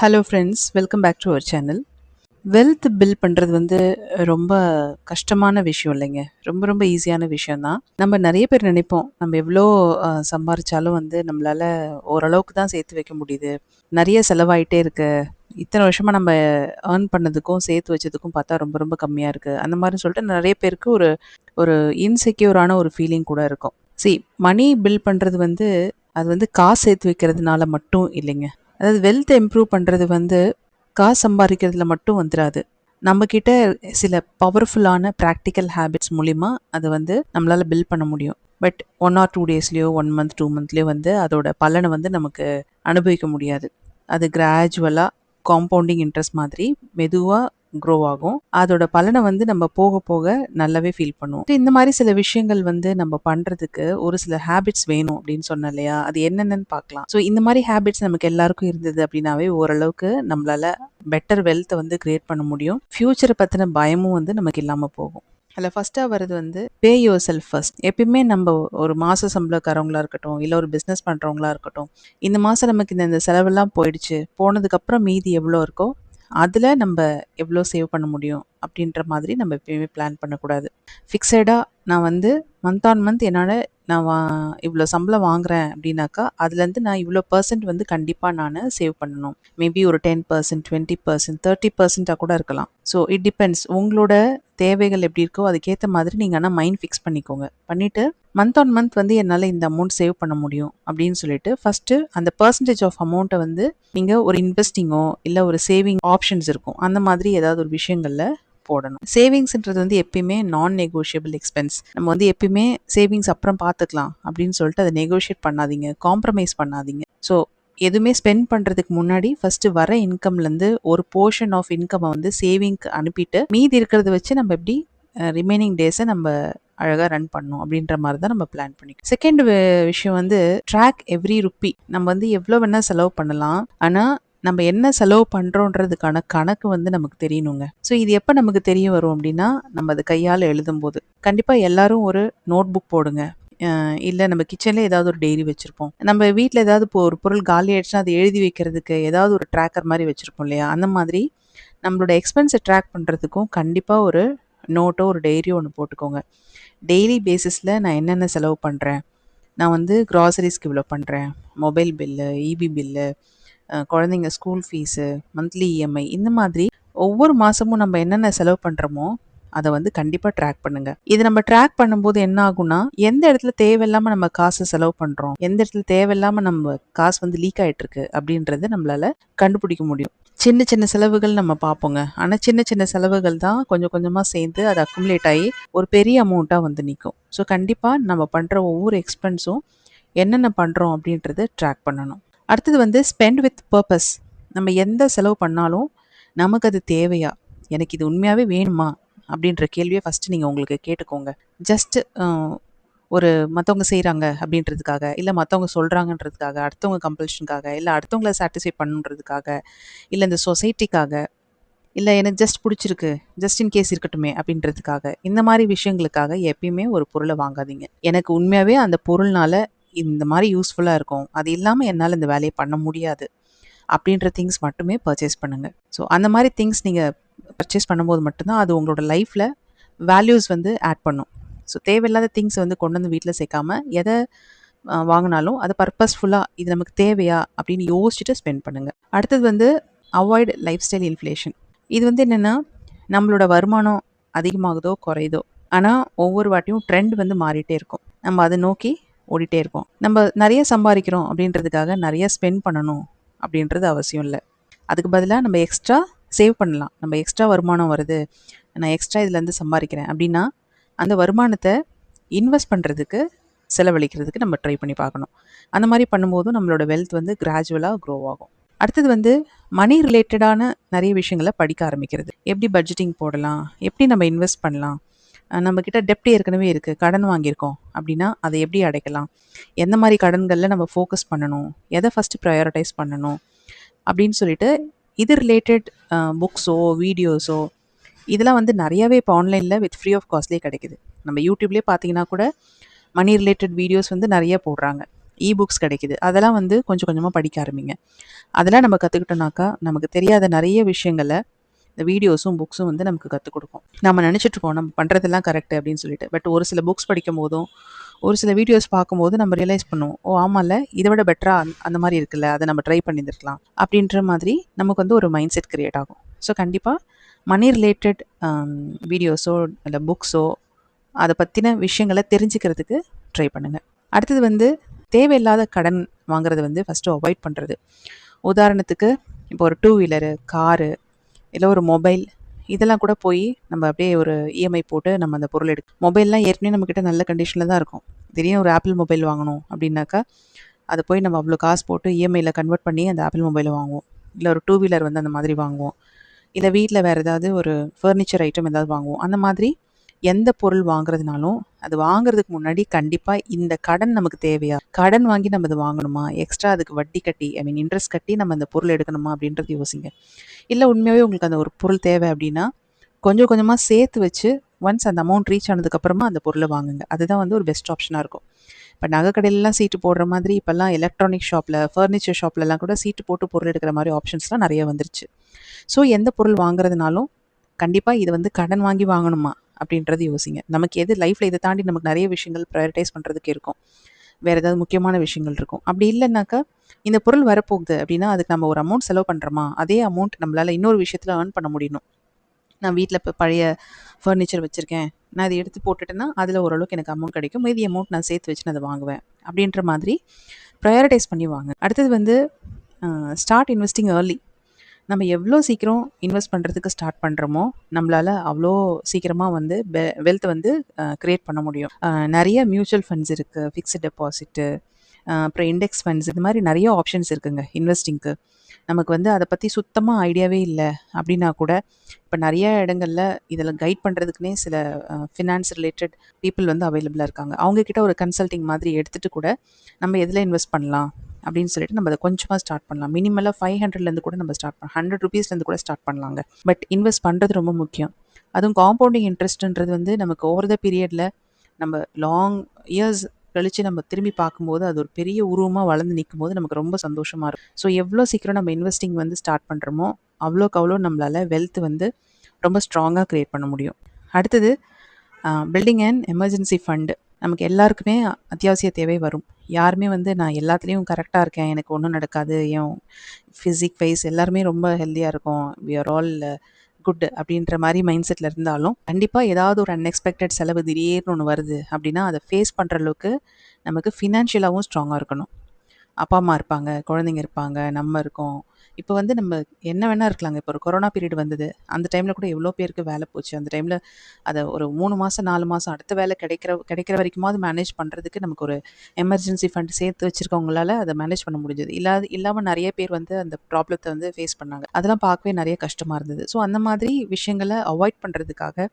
Hello friends, welcome back to our channel. Wealth build பண்ணுறது ரொம்ப கஷ்டமான விஷயம் இல்லைங்க. ரொம்ப ரொம்ப ஈஸியான விஷயம் தான். நம்ம நிறைய பேர் நினைப்போம், நம்ம எவ்வளோ சம்பாரிச்சாலும் நம்மளால ஓரளவுக்கு தான் சேர்த்து வைக்க முடியுது. நிறைய செலவாயிட்டே இருக்கு. இத்தனை வருஷமாக நம்ம ஏர்ன் பண்ணதுக்கும் சேர்த்து வச்சதுக்கும் பார்த்தா ரொம்ப ரொம்ப கம்மியாக இருக்குது. அந்த மாதிரி சொல்லிட்டு நிறைய பேருக்கு ஒரு ஒரு இன்செக்யூரான ஒரு ஃபீலிங் கூட இருக்கும். மணி பில்ட் பண்ணுறது அது காசு சேர்த்து வைக்கிறதுனால மட்டும் இல்லைங்க. அதாவது வெல்த் இம்ப்ரூவ் பண்ணுறது காசு சம்பாதிக்கிறதுல மட்டும் வந்துடாது. நம்மக்கிட்ட சில பவர்ஃபுல்லான ப்ராக்டிக்கல் ஹேபிட்ஸ் மூலிமா அதை நம்மளால் பில்ட் பண்ண முடியும். பட் 1 or 2 டேஸ்லேயோ 1 month 2 monthலேயோ அதோட பலனை நமக்கு அனுபவிக்க முடியாது. அது கிராஜுவலாக காம்பவுண்டிங் இன்ட்ரெஸ்ட் மாதிரி மெதுவாக க்ரோ ஆகும். அதோட பலனை நம்ம போக போக நல்லாவே ஃபீல் பண்ணுவோம். இந்த மாதிரி சில விஷயங்கள் நம்ம பண்ணுறதுக்கு ஒரு சில ஹேபிட்ஸ் வேணும் அப்படின்னு சொன்னேன் இல்லையா? அது என்னென்னு பார்க்கலாம். ஸோ இந்த மாதிரி ஹேபிட்ஸ் நமக்கு எல்லாருக்கும் இருந்தது அப்படின்னாவே ஓரளவுக்கு நம்மளால பெட்டர் வெல்த்தை கிரியேட் பண்ண முடியும். ஃப்யூச்சரை பற்றின பயமும் நமக்கு இல்லாமல் போகும். அதில் ஃபஸ்ட்டாக வர்றது பே யுவர் செல்ஃப் ஃபர்ஸ்ட். எப்பயுமே நம்ம ஒரு மாத சம்பளக்காரவங்களா இருக்கட்டும், இல்லை ஒரு பிஸ்னஸ் பண்ணுறவங்களா இருக்கட்டும், இந்த மாதம் நமக்கு இந்த செலவெல்லாம் போயிடுச்சு, போனதுக்கப்புறம் மீதி எவ்வளோ இருக்கோ அதில் நம்ம எவ்வளோ சேவ் பண்ண முடியும் அப்படின்ற மாதிரி நம்ம எப்பயுமே பிளான் பண்ணக்கூடாது. ஃபிக்ஸடாக நான் மந்த் ஆன் மந்த் என்னால் நான் இவ்வளோ சம்பளம் வாங்குறேன் அப்படின்னாக்கா அதுலேருந்து நான் இவ்வளோ % கண்டிப்பாக நான் சேவ் பண்ணணும். மேபி ஒரு 10%, 20%, 30% கூட இருக்கலாம். So it depends. உங்களோட தேவைகள் எப்படி இருக்கோ அதுக்கேற்ற மாதிரி நீங்கள் ஆனால் மைண்ட் ஃபிக்ஸ் பண்ணிக்கோங்க. பண்ணிவிட்டு மந்த் ஆன் மந்த் என்னால் இந்த அமௌண்ட் சேவ் பண்ண முடியும் அப்படின்னு சொல்லிட்டு ஃபஸ்ட்டு அந்த பர்சன்டேஜ் ஆஃப் அமௌண்ட்டை நீங்கள் ஒரு இன்வெஸ்டிங்கோ இல்லை ஒரு சேவிங் ஆப்ஷன்ஸ் இருக்கும், அந்த மாதிரி ஏதாவது ஒரு விஷயங்களில் போடணும். சேவிங்ஸ்ன்றது எப்பயுமே நான் நெகோஷியபிள் எக்ஸ்பென்ஸ். நம்ம எப்பயுமே சேவிங்ஸ் அப்புறம் பார்த்துக்கலாம் அப்படின்னு சொல்லிட்டு அதை நெகோஷியேட் பண்ணாதீங்க, காம்ப்ரமைஸ் பண்ணாதீங்க. ஸோ எதுவுமே ஸ்பெண்ட் பண்ணுறதுக்கு முன்னாடி ஃபஸ்ட்டு வர இன்கம்லேருந்து ஒரு போர்ஷன் ஆஃப் இன்கம்மை சேவிங்க்கு அனுப்பிட்டு மீதி இருக்கிறத வச்சு நம்ம எப்படி ரிமைனிங் டேஸை நம்ம அழகாக ரன் பண்ணணும் அப்படின்ற மாதிரி தான் நம்ம பிளான் பண்ணிக்கணும். செகண்ட் விஷயம் ட்ராக் எவ்ரி ருப்பி. நம்ம எவ்வளோ வேணால் செலவு பண்ணலாம், ஆனால் நம்ம என்ன செலவு பண்ணுறோன்றதுக்கான கணக்கு நமக்கு தெரியணுங்க. ஸோ இது எப்போ நமக்கு தெரிய வரும் அப்படின்னா, நம்ம அது கையால் எழுதும்போது. கண்டிப்பாக எல்லாரும் ஒரு நோட் புக் போடுங்க. இல்லை நம்ம கிச்சன்லேயே ஏதாவது ஒரு டைரி வச்சுருப்போம். நம்ம வீட்டில் ஏதாவது இப்போ ஒரு பொருள் காலி ஆயிடுச்சுன்னா அதை எழுதி வைக்கிறதுக்கு ஏதாவது ஒரு ட்ராக்கர் மாதிரி வச்சுருப்போம் இல்லையா? அந்த மாதிரி நம்மளோட எக்ஸ்பென்ஸை ட்ராக் பண்ணுறதுக்கும் கண்டிப்பாக ஒரு நோட்டோ ஒரு டைரியோ ஒன்று போட்டுக்கோங்க. டெய்லி பேசிஸில் நான் என்னென்ன செலவு பண்ணுறேன், நான் க்ராசரிஸ்க்கு இவ்வளோ பண்ணுறேன், மொபைல் பில்லு, இபி பில்லு, குழந்தைங்க ஸ்கூல் ஃபீஸு, மந்த்லி இஎம்ஐ, இந்த மாதிரி ஒவ்வொரு மாதமும் நம்ம என்னென்ன செலவு பண்ணுறோமோ அதை கண்டிப்பாக ட்ராக் பண்ணுங்கள். இது நம்ம ட்ராக் பண்ணும்போது என்ன ஆகும்னா, எந்த இடத்துல தேவையில்லாமல் நம்ம காசு செலவு பண்ணுறோம், எந்த இடத்துல தேவையில்லாமல் நம்ம காசு லீக் ஆகிட்டுருக்கு அப்படின்றத நம்மளால் கண்டுபிடிக்க முடியும். சின்ன சின்ன செலவுகள் நம்ம பார்ப்போங்க, ஆனால் சின்ன சின்ன செலவுகள் தான் கொஞ்சம் கொஞ்சமாக சேர்ந்து அது அக்குமுலேட் ஆகி ஒரு பெரிய அமௌண்ட்டாக நிற்கும். ஸோ கண்டிப்பாக நம்ம பண்ணுற ஒவ்வொரு எக்ஸ்பென்ஸும் என்னென்ன பண்ணுறோம் அப்படின்றத ட்ராக் பண்ணணும். அடுத்தது ஸ்பெண்ட் வித் பர்பஸ். நம்ம எந்த செலவு பண்ணாலும் நமக்கு அது தேவையா, எனக்கு இது உண்மையாகவே வேணுமா அப்படின்ற கேள்வியை ஃபஸ்ட்டு நீங்கள் உங்களுக்கு கேட்டுக்கோங்க. ஜஸ்ட்டு ஒரு மற்றவங்க செய்கிறாங்க அப்படின்றதுக்காக, இல்லை மற்றவங்க சொல்கிறாங்கன்றதுக்காக, அடுத்தவங்க கம்பல்ஷனுக்காக, இல்லை அடுத்தவங்கள சாட்டிஸ்ஃபை பண்ணுன்றதுக்காக, இல்லை இந்த சொசைட்டிக்காக, இல்லை எனக்கு ஜஸ்ட் பிடிச்சிருக்கு, ஜஸ்ட் இன் கேஸ் இருக்கட்டுமே அப்படின்றதுக்காக, இந்த மாதிரி விஷயங்களுக்காக எப்பயுமே ஒரு பொருளை வாங்காதீங்க. எனக்கு உண்மையாகவே அந்த பொருள்னால இந்த மாதிரி யூஸ்ஃபுல்லாக இருக்கும், அது இல்லாமல் என்னால் இந்த வேலையை பண்ண முடியாது அப்படின்ற திங்ஸ் மட்டுமே பர்ச்சேஸ் பண்ணுங்கள். ஸோ அந்த மாதிரி திங்ஸ் நீங்கள் பர்ச்சேஸ் பண்ணும்போது மட்டும்தான் அது உங்களோட லைஃப்பில் வேல்யூஸ் ஆட் பண்ணும். ஸோ தேவையில்லாத திங்ஸ் கொண்டு வீட்டில் சேர்க்காம எதை வாங்கினாலும் அதை பர்பஸ்ஃபுல்லாக இது நமக்கு தேவையா அப்படின்னு யோசிச்சுட்டு ஸ்பெண்ட் பண்ணுங்கள். அடுத்தது அவாய்ட் லைஃப் ஸ்டைல் இன்ஃப்ளேஷன். இது என்னென்னா, நம்மளோட வருமானம் அதிகமாகுதோ குறையுதோ, ஆனால் ஒவ்வொரு வாட்டியும் ட்ரெண்ட் மாறிட்டே இருக்கும். நம்ம அதை நோக்கி ஓடிட்டே இருக்கோம். நம்ம நிறைய சம்பாதிக்கிறோம் அப்படின்றதுக்காக நிறைய ஸ்பெண்ட் பண்ணணும் அப்படின்றது அவசியம் இல்லை. அதுக்கு பதிலாக நம்ம எக்ஸ்ட்ரா சேவ் பண்ணலாம். நம்ம எக்ஸ்ட்ரா வருமானம் வருது, நான் எக்ஸ்ட்ரா இதுலேருந்து சம்பாதிக்கிறேன் அப்படின்னா அந்த வருமானத்தை இன்வெஸ்ட் பண்ணுறதுக்கு, செலவழிக்கிறதுக்கு நம்ம ட்ரை பண்ணி பார்க்கணும். அந்த மாதிரி பண்ணும்போதும் நம்மளோட வெல்த் கிராஜுவலாக க்ரோ ஆகும். அடுத்தது மணி ரிலேட்டடான நிறைய விஷயங்களை படிக்க ஆரம்பிக்கிறது. எப்படி பட்ஜெட்டிங் போடலாம், எப்படி நம்ம இன்வெஸ்ட் பண்ணலாம், நம்மக்கிட்ட டெப்ட் ஏற்கனவே இருக்குது, கடன் வாங்கியிருக்கோம் அப்படின்னா அதை எப்படி அடைக்கலாம், எந்த மாதிரி கடன்களில் நம்ம ஃபோக்கஸ் பண்ணணும், எதை ஃபஸ்ட்டு ப்ரையாரிட்டைஸ் பண்ணணும் அப்படின்னு சொல்லிட்டு இது ரிலேட்டட் புக்ஸோ வீடியோஸோ இதெல்லாம் நிறையாவே இப்போ ஆன்லைனில் வித் ஃப்ரீ ஆஃப் காஸ்ட்லேயே கிடைக்குது. நம்ம யூடியூப்லேயே பார்த்தீங்கன்னா கூட மணி ரிலேட்டட் வீடியோஸ் நிறைய போடுறாங்க. புக்ஸ் கிடைக்குது. அதெல்லாம் வந்து கொஞ்சம் கொஞ்சமாக படிக்க ஆரம்பிங்க. அதெல்லாம் நம்ம கற்றுக்கிட்டோம்னாக்கா நமக்கு தெரியாத நிறைய விஷயங்களை இந்த வீடியோஸும் புக்ஸும் வந்து நமக்கு கற்றுக் கொடுக்கும். நம்ம நினச்சிட்ருக்கோம் நம்ம பண்ணுறதெல்லாம் கரெக்ட் அப்படின்னு சொல்லிட்டு. பட் ஒரு சில புக்ஸ் படிக்கும் போதும் ஒரு சில வீடியோஸ் பார்க்கும்போது நம்ம ரியலைஸ் பண்ணுவோம், ஓ ஆமாம்ல, இதை விட பெட்டராக அந்த மாதிரி இருக்குல்ல, அதை நம்ம ட்ரை பண்ணியிருக்கலாம் அப்படின்ற மாதிரி நமக்கு வந்து ஒரு மைண்ட் செட் கிரியேட் ஆகும். ஸோ கண்டிப்பாக மணி ரிலேட்டட் வீடியோஸோ இல்லை புக்ஸோ அதை பற்றின விஷயங்களை தெரிஞ்சுக்கிறதுக்கு ட்ரை பண்ணுங்கள். அடுத்தது வந்து தேவையில்லாத கடன் வாங்குறது வந்து ஃபஸ்ட்டு அவாய்ட் பண்ணுறது. உதாரணத்துக்கு இப்போ ஒரு 2 வீலரு, காரு, இல்லை ஒரு மொபைல், இதெல்லாம் கூட போய் நம்ம அப்படியே ஒரு இஎம்ஐ போட்டு நம்ம அந்த பொருள் மொபைல்லாம் ஏற்கனவே நம்மக்கிட்ட நல்ல கண்டிஷனில் தான் இருக்கும். திடீர்னு ஒரு ஆப்பிள் மொபைல் வாங்கணும் அப்படின்னாக்கா அதை போய் நம்ம அவ்வளோ காசு போட்டு இஎம்ஐயில் கன்வெர்ட் பண்ணி அந்த ஆப்பிள் மொபைலை வாங்குவோம். இல்லை ஒரு 2 வீலர் வந்து அந்த மாதிரி வாங்குவோம். இல்லை வீட்டில் வேறு ஏதாவது ஒரு ஃபர்னிச்சர் ஐட்டம் ஏதாவது வாங்குவோம். அந்த மாதிரி எந்த பொருள் வாங்குறதுனாலும் அது வாங்குறதுக்கு முன்னாடி கண்டிப்பாக இந்த கடன் நமக்கு தேவையா, கடன் வாங்கி நம்ம இது வாங்கணுமா, எக்ஸ்ட்ரா அதுக்கு வட்டி கட்டி இன்ட்ரெஸ்ட் கட்டி நம்ம அந்த பொருள் எடுக்கணுமா அப்படின்றது யோசிங்க. இல்லை உண்மையாகவே உங்களுக்கு அந்த ஒரு பொருள் தேவை அப்படின்னா கொஞ்சம் கொஞ்சமாக சேர்த்து வச்சு ஒன்ஸ் அந்த அமௌண்ட் ரீச் ஆனதுக்கப்புறமா அந்த பொருளை வாங்குங்க. அதுதான் வந்து ஒரு பெஸ்ட் ஆப்ஷனாக இருக்கும். இப்போ நகை கடையிலலாம் சீட்டு போடுற மாதிரி இப்போல்லாம் எலக்ட்ரானிக் ஷாப்பில், ஃபர்னிச்சர் ஷாப்லலாம் கூட சீட்டு போட்டு பொருள் எடுக்கிற மாதிரி ஆப்ஷன்ஸ்லாம் நிறைய வந்துருச்சு. ஸோ எந்த பொருள் வாங்குறதுனாலும் கண்டிப்பாக இது வந்து கடன் வாங்கி வாங்கணுமா அப்படின்றது யோசிங்க. நமக்கு எது லைஃப்பில் இதை தாண்டி நமக்கு நிறைய விஷயங்கள் ப்ரையாரிட்டைஸ் பண்ணுறதுக்கு இருக்கும். வேறு ஏதாவது முக்கியமான விஷயங்கள் இருக்கும். அப்படி இல்லைன்னாக்கா இந்த பொருள் வரப்போகுது அப்படின்னா அதுக்கு நம்ம ஒரு அமௌண்ட் செலவு பண்ணுறோமா, அதே அமௌண்ட் நம்மளால் இன்னொரு விஷயத்தில் ஏர்ன் பண்ண முடியணும். நான் வீட்டில் இப்போ பழைய ஃபர்னிச்சர் வச்சுருக்கேன், நான் இதை எடுத்து போட்டுட்டேன்னா அதில் ஓரளவுக்கு எனக்கு அமௌண்ட் கிடைக்கும், மீதி அமௌண்ட் நான் சேர்த்து வச்சு நான் அதை வாங்குவேன் அப்படின்ற மாதிரி ப்ரையாரிட்டைஸ் பண்ணி வாங்க. அடுத்தது வந்து ஸ்டார்ட் இன்வெஸ்டிங் ஏர்லி. நம்ம எவ்வளோ சீக்கிரம் இன்வெஸ்ட் பண்ணுறதுக்கு ஸ்டார்ட் பண்ணுறோமோ நம்மளால் அவ்வளோ சீக்கிரமாக வந்து வெல்த் வந்து க்ரியேட் பண்ண முடியும். நிறைய மியூச்சுவல் ஃபண்ட்ஸ் இருக்குது, ஃபிக்ஸ்டு டெபாசிட்டு, அப்புறம் இண்டெக்ஸ் ஃபண்ட்ஸ், இது மாதிரி நிறைய ஆப்ஷன்ஸ் இருக்குங்க இன்வெஸ்டிங்க்கு. நமக்கு வந்து அதை பற்றி சுத்தமாக ஐடியாவே இல்லை அப்படின்னா கூட இப்போ நிறைய இடங்களில் இதில் கைட் பண்ணுறதுக்குனே சில ஃபினான்ஸ் ரிலேட்டட் பீப்புள் வந்து அவைலபிளாக இருக்காங்க. அவங்கக்கிட்ட ஒரு கன்சல்டிங் மாதிரி எடுத்துகிட்டு கூட நம்ம எதில் இன்வெஸ்ட் பண்ணலாம் அப்படின்னு சொல்லிட்டு நம்ம அதை கொஞ்சமாக ஸ்டார்ட் பண்ணலாம். மினிமலாக 500லேருந்து கூட நம்ம ஸ்டார்ட் பண்ணலாம், 100 ருபீஸ்லேருந்து கூட ஸ்டார்ட் பண்ணலாங்க. பட் இன்வெஸ்ட் பண்ணுறது ரொம்ப முக்கியம். அதுவும் காம்பவுண்டிங் இன்ட்ரெஸ்ட்ன்றது வந்து நமக்கு ஓவர் த பீரியடில் நம்ம லாங் இயர்ஸ் கழித்து நம்ம திரும்பி பார்க்கும்போது அது ஒரு பெரிய உருவமாக வளர்ந்து நிற்கும் போது நமக்கு ரொம்ப சந்தோஷமாக இருக்கும். ஸோ எவ்வளோ சீக்கிரம் நம்ம இன்வெஸ்டிங் வந்து ஸ்டார்ட் பண்ணுறோமோ அவ்வளோக்கு அவ்வளோ நம்மளால் வெல்த் வந்து ரொம்ப ஸ்ட்ராங்காக க்ரியேட் பண்ண முடியும். அடுத்தது பில்டிங் அண்ட் எமர்ஜென்சி ஃபண்டு. நமக்கு எல்லாருக்குமே அத்தியாவசிய தேவை வரும். யாருமே வந்து நான் எல்லாத்துலேயும் கரெக்டாக இருக்கேன், எனக்கு ஒன்றும் நடக்காது, என் ஃபிசிக் வைஸ் எல்லாருமே ரொம்ப ஹெல்த்தியாக இருக்கும், வி ஆர் ஆல் குட் அப்படின்ற மாதிரி மைண்ட் செட்டில் இருந்தாலும் கண்டிப்பாக ஏதாவது ஒரு அன்எக்ஸ்பெக்டட் செலவு திடீர்னு ஒன்று வருது அப்படின்னா அதை ஃபேஸ் பண்ணுற அளவுக்கு நமக்கு ஃபினான்ஷியலாகவும் ஸ்ட்ராங்காக இருக்கணும். அப்பா அம்மா இருப்பாங்க, குழந்தைங்க இருப்பாங்க, நம்ம இருக்கோம். இப்போ வந்து நம்ம என்ன வேணா இருக்கலாங்க. இப்போ ஒரு கொரோனா பீரியட் வந்தது, அந்த டைமில் கூட எவ்வளோ பேருக்கு வேலை போச்சு. அந்த டைமில் அதை ஒரு 3 மாதம் 4 மாதம் அடுத்த வேலை கிடைக்கிற வரைக்குமாவது மேனேஜ் பண்ணுறதுக்கு நமக்கு ஒரு எமர்ஜென்சி ஃபண்ட் சேர்த்து வச்சுருக்கவங்களால அதை மேனேஜ் பண்ண முடிஞ்சது. இல்லாமல் நிறைய பேர் வந்து அந்த ப்ராப்ளத்தை வந்து ஃபேஸ் பண்ணாங்க. அதெல்லாம் பார்க்கவே நிறைய கஷ்டமாக இருந்தது. ஸோ அந்த மாதிரி விஷயங்களை அவாய்ட் பண்ணுறதுக்காக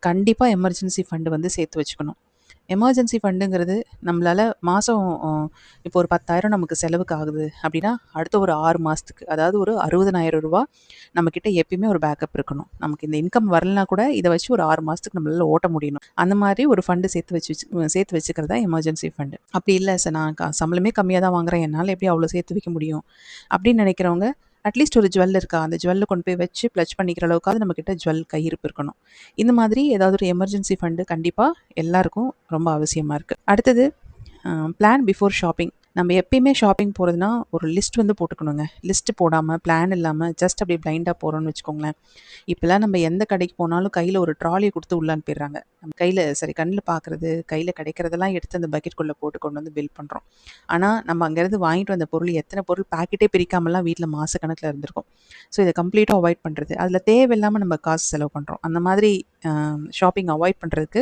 கண்டிப்பாக எமர்ஜென்சி ஃபண்டு வந்து சேர்த்து வச்சுக்கணும். எமர்ஜென்சி ஃபண்டுங்கிறது நம்மளால் மாதம் இப்போ ஒரு 10,000 நமக்கு செலவுக்கு ஆகுது அப்படின்னா அடுத்த ஒரு 6 மாதத்துக்கு, அதாவது ஒரு 60,000 ரூபா நம்மக்கிட்ட எப்பயுமே ஒரு பேக்கப் இருக்கணும். நமக்கு இந்த இன்கம் வரலனா கூட இதை வச்சு ஒரு 6 மாதத்துக்கு நம்மளால் ஓட்ட முடியணும். அந்த மாதிரி ஒரு ஃபண்டு சேர்த்து வச்சுக்கிறது தான் எமர்ஜென்சி ஃபண்டு. அப்படி இல்லை சார், நான் சம்பளமே கம்மியாக தான் வாங்குறேன், என்னால் எப்படி அவ்வளோ சேர்த்து வைக்க முடியும் அப்படின்னு நினைக்கிறவங்க அட்லீஸ்ட் ஒரு ஜுவல் இருக்கா, அந்த ஜுவல்லை கொண்டு போய் வச்சு ப்ளச் பண்ணிக்கிற அளவுக்காவது நம்மக்கிட்ட ஜுவல் கையிருப்பு இருக்கணும். இந்த மாதிரி ஏதாவது ஒரு எமர்ஜென்சி ஃபண்டு கண்டிப்பாக எல்லாருக்கும் ரொம்ப அவசியமாக இருக்குது. அடுத்தது பிளான் பிஃபோர் ஷாப்பிங். நம்ம எப்பயுமே ஷாப்பிங் போகிறதுனா ஒரு லிஸ்ட் வந்து போட்டுக்கணுங்க. லிஸ்ட்டு போடாமல் பிளான் இல்லாமல் ஜஸ்ட் அப்படியே பிளைண்டாக போகிறோன்னு வச்சுக்கோங்களேன். இப்போல்லாம் நம்ம எந்த கடைக்கு போனாலும் கையில் ஒரு ட்ராலியை கொடுத்து உள்ளே அனுப்பிடுறாங்க. நம்ம கண்ணில் பார்க்குறது, கையில் கிடைக்கிறதெல்லாம் எடுத்து அந்த பக்கெட்குள்ளே போட்டு கொண்டு வந்து பில் பண்ணுறோம். ஆனால் நம்ம அங்கேருந்து வாங்கிட்டு வந்த பொருள் எத்தனை பொருள் பேக்கெட்டே பிரிக்காமலாம் வீட்டில் மாதக்கணக்கில் இருந்திருக்கும். ஸோ இதை கம்ப்ளீட்டாக அவாய்ட் பண்ணுறது, அதில் தேவையில்லாமல் நம்ம காசு செலவு பண்ணுறோம். அந்த மாதிரி ஷாப்பிங் அவாய்ட் பண்ணுறதுக்கு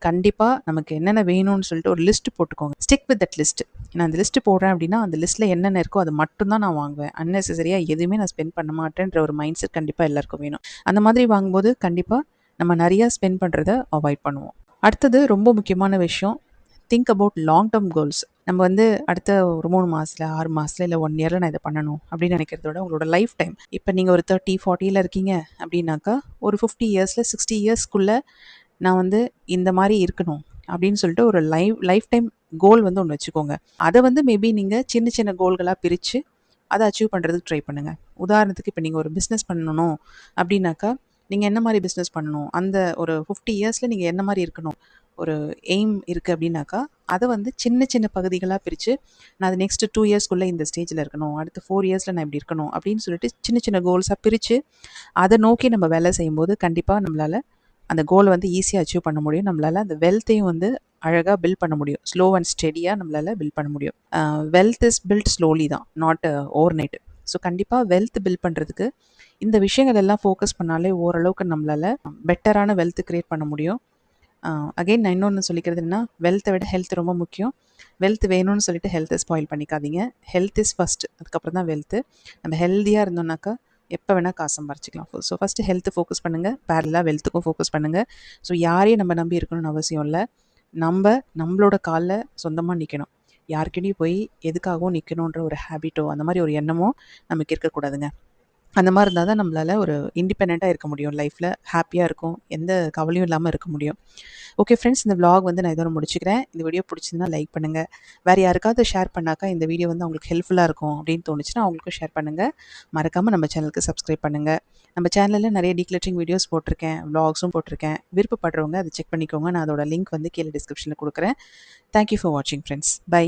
கண்டிப்பாக நமக்கு என்னென்ன வேணும்னு சொல்லிட்டு ஒரு லிஸ்ட் போட்டுக்கோங்க. Stick with that list. நான் அந்த லிஸ்ட்டு போடுறேன் அப்படின்னா அந்த லிஸ்ட்டில் என்னென்ன இருக்கோ அது மட்டும்தான் நான் வாங்குவேன். அன்னெசரியாக எதுவுமே நான் ஸ்பெண்ட் பண்ண மாட்டேன்ற ஒரு மைண்ட் செட் கண்டிப்பாக எல்லாருக்கும் வேணும். அந்த மாதிரி வாங்கும்போது கண்டிப்பாக நம்ம நிறையா ஸ்பெண்ட் பண்ணுறத அவாய்ட் பண்ணுவோம். அடுத்தது ரொம்ப முக்கியமான விஷயம், think about long term goals. நம்ம வந்து அடுத்த ஒரு 3 மாதத்தில் 6 மாதத்தில் இல்லை 1 இயரில் நான் இதை பண்ணணும் அப்படின்னு நினைக்கிறதோட உங்களோட லைஃப் டைம், இப்போ நீங்கள் ஒரு 30-40 இருக்கீங்க அப்படின்னாக்கா ஒரு 50 இயர்ஸில் 60 இயர்ஸ்க்குள்ளே நான் வந்து இந்த மாதிரி இருக்கணும், அப்படின்னு சொல்லிட்டு ஒரு லைஃப் டைம் கோல் வந்து ஒன்று வச்சுக்கோங்க. அதை வந்து மேபி நீங்கள் சின்ன சின்ன கோல்களாக பிரித்து அதை அச்சீவ் பண்ணுறதுக்கு ட்ரை பண்ணுங்கள். உதாரணத்துக்கு இப்போ நீங்கள் ஒரு பிஸ்னஸ் பண்ணணும் அப்படின்னாக்கா, நீங்கள் என்ன மாதிரி பிஸ்னஸ் பண்ணணும், அந்த ஒரு 50 இயர்ஸில் நீங்கள் என்ன மாதிரி இருக்கணும், ஒரு எய்ம் இருக்குது அப்படின்னாக்கா, அதை வந்து சின்ன சின்ன பகுதிகளாக பிரித்து, நான் அது நெக்ஸ்ட் 2 இயர்ஸ்க்குள்ளே இந்த ஸ்டேஜில் இருக்கணும், அடுத்து 4 இயர்ஸில் நான் இப்படி இருக்கணும் அப்படின்னு சொல்லிட்டு சின்ன சின்ன கோல்ஸாக பிரித்து அதை நோக்கி நம்ம வேலை செய்யும்போது கண்டிப்பாக நம்மளால் அந்த கோலை வந்து ஈஸியாக அச்சீவ் பண்ண முடியும். நம்மளால் அந்த வெல்த்தையும் வந்து அழகாக பில்ட் பண்ண முடியும். ஸ்லோ அண்ட் ஸ்டெடியாக நம்மளால் பில்ட் பண்ண முடியும். வெல்த் இஸ் பில்ட் ஸ்லோலி தான், நாட் ஓவர் நைட். ஸோ கண்டிப்பாக வெல்த் பில்ட் பண்ணுறதுக்கு இந்த விஷயங்கள் எல்லாம் ஃபோக்கஸ் பண்ணாலே ஓரளவுக்கு நம்மளால் பெட்டரான வெல்த் க்ரியேட் பண்ண முடியும். அகெயின் நான் இன்னொன்று சொல்லிக்கிறது என்னன்னா, வெல்த்தை விட ஹெல்த் ரொம்ப முக்கியம். வெல்த் வேணும்னு சொல்லிட்டு ஹெல்த்தை ஸ்பாயில் பண்ணிக்காதீங்க. ஹெல்த் இஸ் ஃபஸ்ட், அதுக்கப்புறம் தான் வெல்த்து. நம்ம ஹெல்த்தியாக இருந்தோம்னாக்கா எப்போ வேணால் காசு சம்பாரிச்சிக்கலாம். ஸோ ஃபஸ்ட்டு ஹெல்த்து ஃபோக்கஸ் பண்ணுங்கள், பேரலாக வெல்த்துக்கும் ஃபோக்கஸ் பண்ணுங்கள். ஸோ யாரையும் நம்ம நம்பி இருக்கணும்னு அவசியம் இல்லை. நம்மளோட காலில் சொந்தமாக நிற்கணும். யாருக்கிட்டையும் போய் எதுக்காகவும் நிற்கணுன்ற ஒரு ஹேபிட்டோ அந்த மாதிரி ஒரு எண்ணமோ நமக்கு இருக்கக்கூடாதுங்க. அந்த மாதிரி இருந்தால் தான் நம்மளால் ஒரு இண்டிபெண்ட்டாக இருக்க முடியும், லைஃப்பில் ஹாப்பியாக இருக்கும், எந்த கவலையும் இல்லாமல் இருக்க முடியும். ஓகே ஃப்ரெண்ட்ஸ், இந்த விளாக் வந்து நான் இதோட முடிச்சுக்கிறேன். இந்த வீடியோ பிடிச்சிருந்தா லைக் பண்ணுங்கள். வேறு யாருக்காவது ஷேர் பண்ணாக்கா இந்த வீடியோ வந்து அவங்களுக்கு ஹெல்ப்ஃபுல்லாக இருக்கும் அப்படின்னு தோணுச்சுன்னா அவங்களுக்கும் ஷேர் பண்ணுங்கள். மறக்காமல் நம்ம சேனலுக்கு சப்ஸ்கிரைப் பண்ணுங்கள். நம்ம சேனலில் நிறைய டீக்ளட்டரிங் வீடியோஸ் போட்டிருக்கேன், விளாக்ஸும் போட்டிருக்கேன். விருப்பப்படுறவங்க அதை செக் பண்ணிக்கோங்க. நான் அதோட லிங்க் வந்து கீழே டிஸ்கிரிப்ஷனில் கொடுக்குறேன். தேங்க்யூ ஃபார் வாட்சிங் ஃப்ரெண்ட்ஸ். பை.